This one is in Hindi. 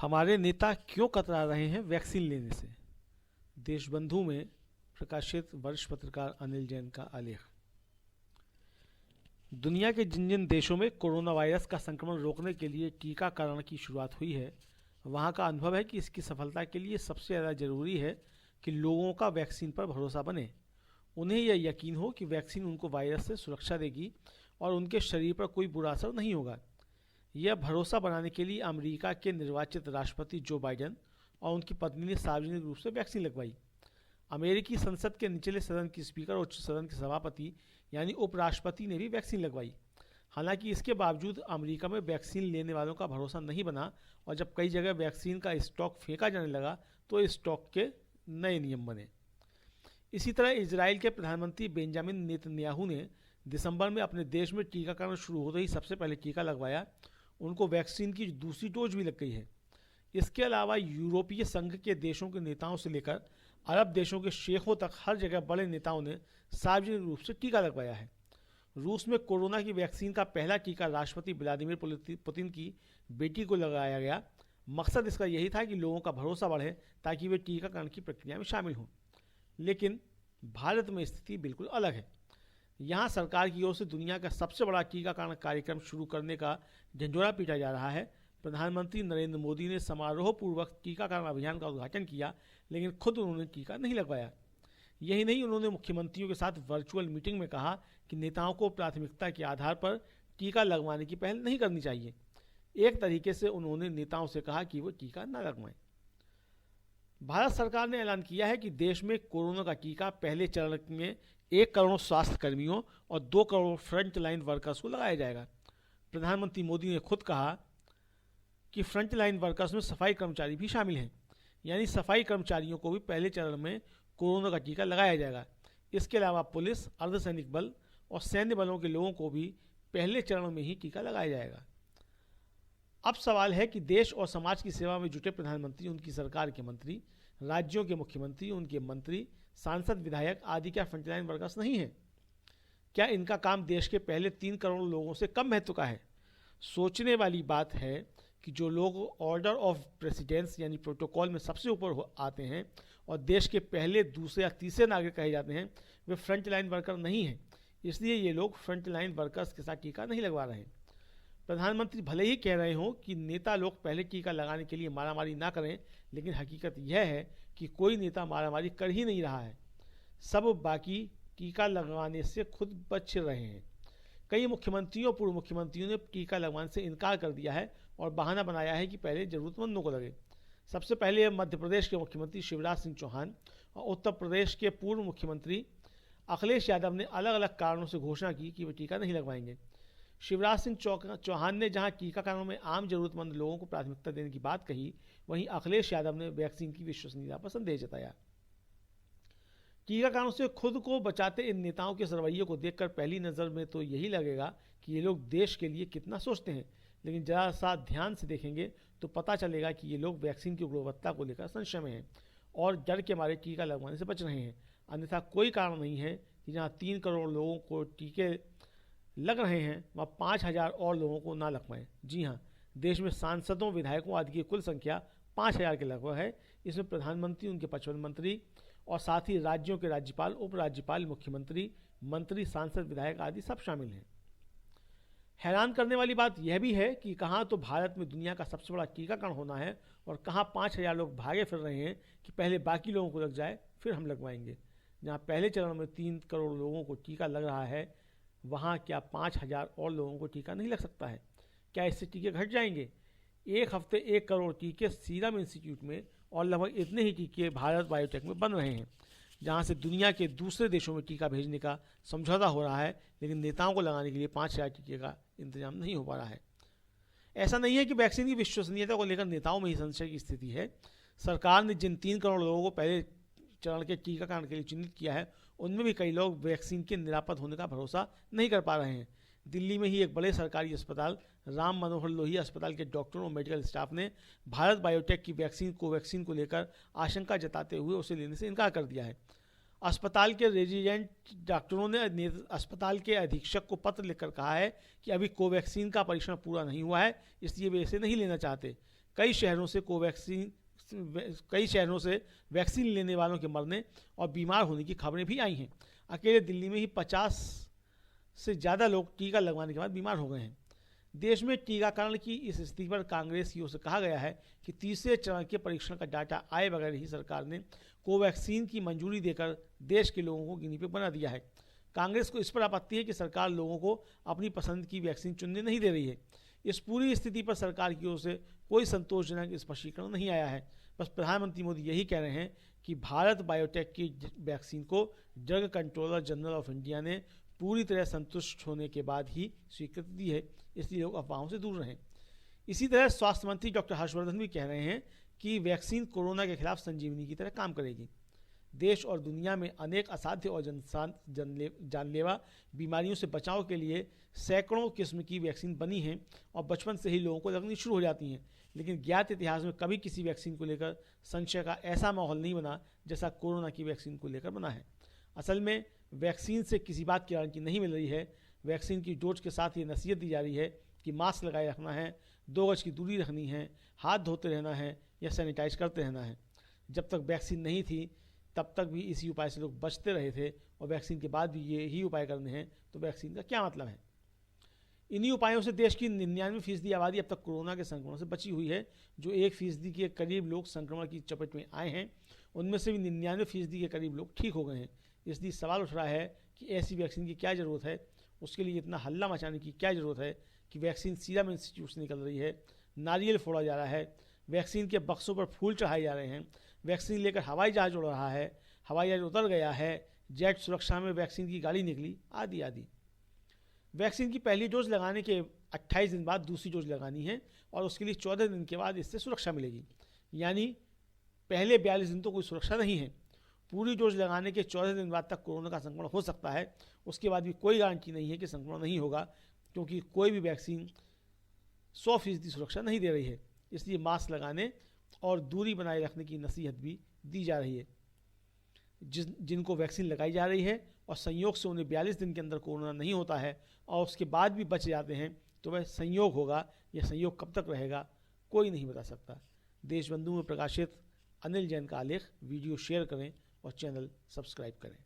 हमारे नेता क्यों कतरा रहे हैं वैक्सीन लेने से? देशबंधु में प्रकाशित वरिष्ठ पत्रकार अनिल जैन का आलेख। दुनिया के जिन जिन देशों में कोरोना वायरस का संक्रमण रोकने के लिए टीकाकरण की शुरुआत हुई है, वहाँ का अनुभव है कि इसकी सफलता के लिए सबसे ज़्यादा जरूरी है कि लोगों का वैक्सीन पर भरोसा बने। उन्हें यह यकीन हो कि वैक्सीन उनको वायरस से सुरक्षा देगी और उनके शरीर पर कोई बुरा असर नहीं होगा। यह भरोसा बनाने के लिए अमेरिका के निर्वाचित राष्ट्रपति जो बाइडेन और उनकी पत्नी ने सार्वजनिक रूप से वैक्सीन लगवाई। अमेरिकी संसद के निचले सदन की स्पीकर और उच्च सदन के सभापति यानी उपराष्ट्रपति ने भी वैक्सीन लगवाई। हालांकि इसके बावजूद अमेरिका में वैक्सीन लेने वालों का भरोसा नहीं बना और जब कई जगह वैक्सीन का स्टॉक फेंका जाने लगा तो स्टॉक के नए नियम बने। इसी तरह इजराइल के प्रधानमंत्री बेंजामिन नेतन्याहू ने दिसंबर में अपने देश में टीकाकरण शुरू होते ही सबसे पहले टीका लगवाया। उनको वैक्सीन की दूसरी डोज भी लग गई है। इसके अलावा यूरोपीय संघ के देशों के नेताओं से लेकर अरब देशों के शेखों तक हर जगह बड़े नेताओं ने सार्वजनिक रूप से टीका लगवाया है। रूस में कोरोना की वैक्सीन का पहला टीका राष्ट्रपति व्लादिमीर पुतिन की बेटी को लगाया गया। मकसद इसका यही था कि लोगों का भरोसा बढ़े ताकि वे टीकाकरण की प्रक्रिया में शामिल हों। लेकिन भारत में स्थिति बिल्कुल अलग है। यहाँ सरकार की ओर से दुनिया का सबसे बड़ा टीकाकरण कार्यक्रम शुरू करने का झंझोरा पीटा जा रहा है। प्रधानमंत्री नरेंद्र मोदी ने समारोह पूर्वक टीकाकरण अभियान का उद्घाटन किया, लेकिन खुद उन्होंने टीका नहीं लगवाया। यही नहीं, उन्होंने मुख्यमंत्रियों के साथ वर्चुअल मीटिंग में कहा कि नेताओं को प्राथमिकता के आधार पर टीका लगवाने की पहल नहीं करनी चाहिए। एक तरीके से उन्होंने नेताओं से कहा कि वो टीका न लगवाएं। भारत सरकार ने ऐलान किया है कि देश में कोरोना का टीका पहले चरण में 1 करोड़ स्वास्थ्य कर्मियों और 2 करोड़ फ्रंट लाइन वर्कर्स को लगाया जाएगा। प्रधानमंत्री मोदी ने खुद कहा कि फ्रंट लाइन वर्कर्स में सफाई कर्मचारी भी शामिल हैं, यानी सफाई कर्मचारियों को भी पहले चरण में कोरोना का टीका लगाया जाएगा। इसके अलावा पुलिस, अर्धसैनिक बल और सैन्य बलों के लोगों को भी पहले चरण में ही टीका लगाया जाएगा। अब सवाल है कि देश और समाज की सेवा में जुटे प्रधानमंत्री, उनकी सरकार के मंत्री, राज्यों के मुख्यमंत्री, उनके मंत्री, सांसद, विधायक आदि क्या फ्रंटलाइन वर्कर्स नहीं हैं? क्या इनका काम देश के पहले 3 करोड़ लोगों से कम महत्व का है? सोचने वाली बात है कि जो लोग ऑर्डर ऑफ प्रेसिडेंस यानी प्रोटोकॉल में सबसे ऊपर आते हैं और देश के पहले, दूसरे या तीसरे नागरिक कहे जाते हैं, वे फ्रंट लाइन वर्कर नहीं हैं। इसलिए ये लोग फ्रंट लाइन वर्कर्स के साथ टीका नहीं लगवा रहे हैं। प्रधानमंत्री भले ही कह रहे हों कि नेता लोग पहले टीका लगाने के लिए मारामारी ना करें, लेकिन हकीकत यह है कि कोई नेता मारामारी कर ही नहीं रहा है। सब बाकी टीका लगवाने से खुद बच रहे हैं। कई मुख्यमंत्रियों, पूर्व मुख्यमंत्रियों ने टीका लगवाने से इनकार कर दिया है और बहाना बनाया है कि पहले जरूरतमंदों को लगे। सबसे पहले मध्य प्रदेश के मुख्यमंत्री शिवराज सिंह चौहान और उत्तर प्रदेश के पूर्व मुख्यमंत्री अखिलेश यादव ने अलग अलग कारणों से घोषणा की कि वे टीका नहीं लगवाएंगे। शिवराज सिंह चौहान ने जहां टीकाकरण में आम जरूरतमंद लोगों को प्राथमिकता देने की बात कही, वहीं अखिलेश यादव ने वैक्सीन की विश्वसनीयता पर संदेह जताया। टीकाकरण से खुद को बचाते इन नेताओं के रवैये को देखकर पहली नज़र में तो यही लगेगा कि ये लोग देश के लिए कितना सोचते हैं, लेकिन जरा सा ध्यान से देखेंगे तो पता चलेगा कि ये लोग वैक्सीन की गुणवत्ता को लेकर संशय में हैं और डर के मारे टीका लगवाने से बच रहे हैं। अन्यथा कोई कारण नहीं है कि जहाँ 3 करोड़ लोगों को टीके लग रहे हैं वहाँ 5,000 और लोगों को ना लगवाएं। जी हाँ, देश में सांसदों, विधायकों आदि की कुल संख्या 5,000 के लगभग है। इसमें प्रधानमंत्री, उनके 55 मंत्री और साथ ही राज्यों के राज्यपाल, उपराज्यपाल, मुख्यमंत्री, मंत्री, सांसद, विधायक आदि सब शामिल हैं। हैरान करने वाली बात यह भी है कि कहाँ तो भारत में दुनिया का सबसे बड़ा टीकाकरण होना है और कहाँ 5,000 लोग भागे फिर रहे हैं कि पहले बाकी लोगों को लग जाए फिर हम लगवाएंगे। जहाँ पहले चरण में 3 करोड़ लोगों को टीका लग रहा है, वहाँ क्या 5,000 और लोगों को टीका नहीं लग सकता है? क्या इससे टीके घट जाएंगे? एक हफ्ते 1 करोड़ टीके सीरम इंस्टीट्यूट में और लगभग इतने ही टीके भारत बायोटेक में बन रहे हैं, जहां से दुनिया के दूसरे देशों में टीका भेजने का समझौता हो रहा है, लेकिन नेताओं को लगाने के लिए 5,000 टीके का इंतजाम नहीं हो पा रहा है। ऐसा नहीं है कि वैक्सीन की विश्वसनीयता को लेकर नेताओं में ही संशय की स्थिति है। सरकार ने जिन 3 करोड़ लोगों को पहले चरण के टीकाकरण के लिए चिन्हित किया है, उनमें भी कई लोग वैक्सीन के निरापद होने का भरोसा नहीं कर पा रहे हैं। दिल्ली में ही एक बड़े सरकारी अस्पताल, राम मनोहर लोहिया अस्पताल के डॉक्टरों और मेडिकल स्टाफ ने भारत बायोटेक की वैक्सीन को लेकर आशंका जताते हुए उसे लेने से इनकार कर दिया है। अस्पताल के रेजिडेंट डॉक्टरों ने अस्पताल के अधीक्षक को पत्र लिखकर कहा है कि अभी कोवैक्सीन का परीक्षण पूरा नहीं हुआ है, इसलिए वे इसे नहीं लेना चाहते। कई शहरों से वैक्सीन लेने वालों के मरने और बीमार होने की खबरें भी आई हैं। अकेले दिल्ली में ही 50 से ज़्यादा लोग टीका लगवाने के बाद बीमार हो गए हैं। देश में टीकाकरण की इस स्थिति पर कांग्रेस की ओर से कहा गया है कि तीसरे चरण के परीक्षण का डाटा आए बगैर ही सरकार ने कोवैक्सीन की मंजूरी देकर देश के लोगों को गिनी पिग बना दिया है। कांग्रेस को इस पर आपत्ति है कि सरकार लोगों को अपनी पसंद की वैक्सीन चुनने नहीं दे रही है। इस पूरी स्थिति पर सरकार की ओर से कोई संतोषजनक स्पष्टीकरण नहीं आया है। बस प्रधानमंत्री मोदी यही कह रहे हैं कि भारत बायोटेक की वैक्सीन को drug controller general of India ने पूरी तरह संतुष्ट होने के बाद ही स्वीकृति दी है, इसलिए लोग अफवाहों से दूर रहें। इसी तरह स्वास्थ्य मंत्री डॉक्टर हर्षवर्धन भी कह रहे हैं कि वैक्सीन कोरोना के खिलाफ संजीवनी की तरह काम करेगी। देश और दुनिया में अनेक असाध्य और जानलेवा बीमारियों से बचाव के लिए सैकड़ों किस्म की वैक्सीन बनी हैं और बचपन से ही लोगों को लगनी शुरू हो जाती हैं, लेकिन ज्ञात इतिहास में कभी किसी वैक्सीन को लेकर संशय का ऐसा माहौल नहीं बना जैसा कोरोना की वैक्सीन को लेकर बना है। असल में वैक्सीन से किसी बात की गारंटी नहीं मिल रही है। वैक्सीन की डोज के साथ ये नसीहत दी जा रही है कि मास्क लगाए रखना है, 2 गज की दूरी रखनी है, हाथ धोते रहना है या सैनिटाइज करते रहना है। जब तक वैक्सीन नहीं थी तब तक भी इसी उपाय से लोग बचते रहे थे और वैक्सीन के बाद भी ये ही उपाय करने हैं, तो वैक्सीन का क्या मतलब है। इन्हीं उपायों से देश की 99% आबादी अब तक कोरोना के संक्रमण से बची हुई है। जो 1% के करीब लोग संक्रमण की चपेट में आए हैं, उनमें से भी 99% के करीब लोग ठीक हो गए हैं। इसलिए सवाल उठ रहा है कि ऐसी वैक्सीन की क्या ज़रूरत है, उसके लिए इतना हल्ला मचाने की क्या ज़रूरत है कि वैक्सीन सीरम इंस्टीट्यूट से निकल रही है, नारियल फोड़ा जा रहा है, वैक्सीन के बक्सों पर फूल चढ़ाए जा रहे हैं, वैक्सीन लेकर हवाई जहाज उड़ रहा है, हवाई जहाज उतर गया है, जेट सुरक्षा में वैक्सीन की गाड़ी निकली, आदि आदि। वैक्सीन की पहली डोज लगाने के 28 दिन बाद दूसरी डोज लगानी है और उसके लिए 14 दिन के बाद इससे सुरक्षा मिलेगी। यानी पहले 42 दिन तो कोई सुरक्षा नहीं है। पूरी डोज लगाने के 14 दिन बाद तक कोरोना का संक्रमण हो सकता है। उसके बाद भी कोई गारंटी नहीं है कि संक्रमण नहीं होगा, क्योंकि कोई भी वैक्सीन 100% सुरक्षा नहीं दे रही है। इसलिए मास्क लगाने और दूरी बनाए रखने की नसीहत भी दी जा रही है। जिनको वैक्सीन लगाई जा रही है और संयोग से उन्हें 42 दिन के अंदर कोरोना नहीं होता है और उसके बाद भी बच जाते हैं, तो वह संयोग होगा। यह संयोग कब तक रहेगा, कोई नहीं बता सकता। देशबंधु में प्रकाशित अनिल जैन का आलेख वीडियो शेयर करें और चैनल सब्सक्राइब करें।